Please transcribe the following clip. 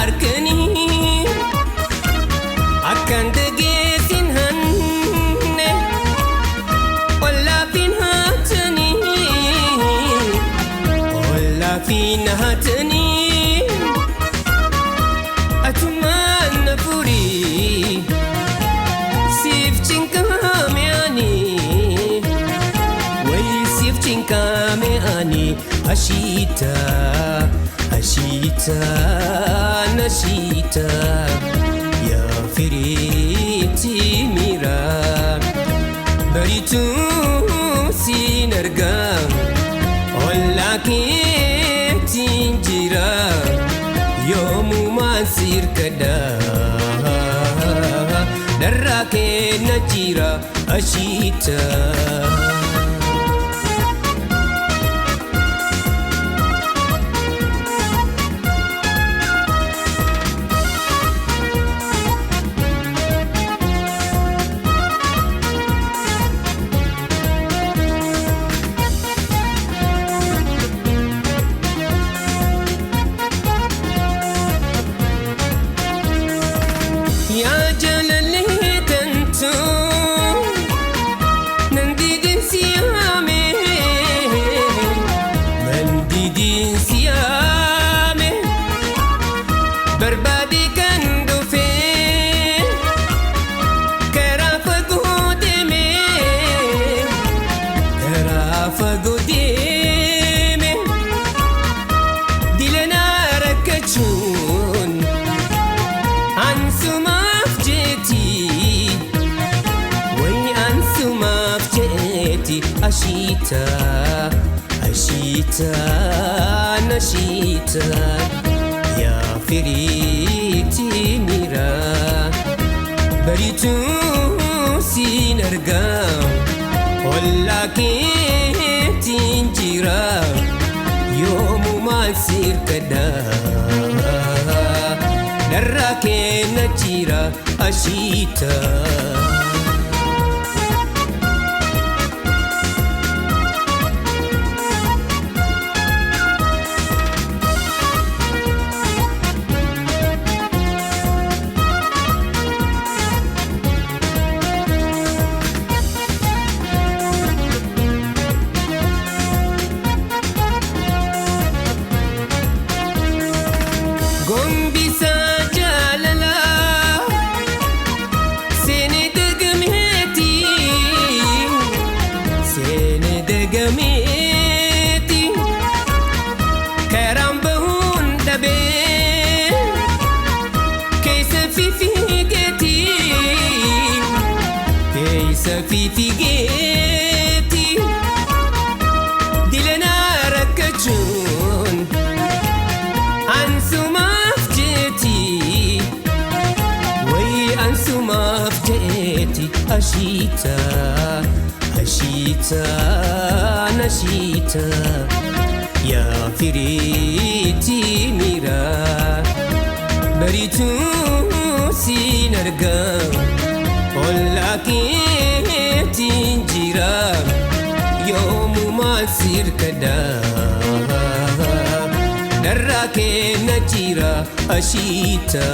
arkani akan degesin hanne walla fin hatani atuman nafuri sif chinkame ani way sif chinkame ani ashita nashita ya firiti mira baritu sinarga olla ke tinjira yomu masir kada darra ke najira ashita ashita nashita ya firiti mira baritu sinarga walla ke tinjira yomu masir kada darra ke najira ashita في فيجيتي دلنا ركجون أنسو مفجتي وي أنسو مفجتي أشيتا نشيتا يا فريتي ميرا بريتو سينرقا ولا tinjira yomu masir kada darra ke najira ashita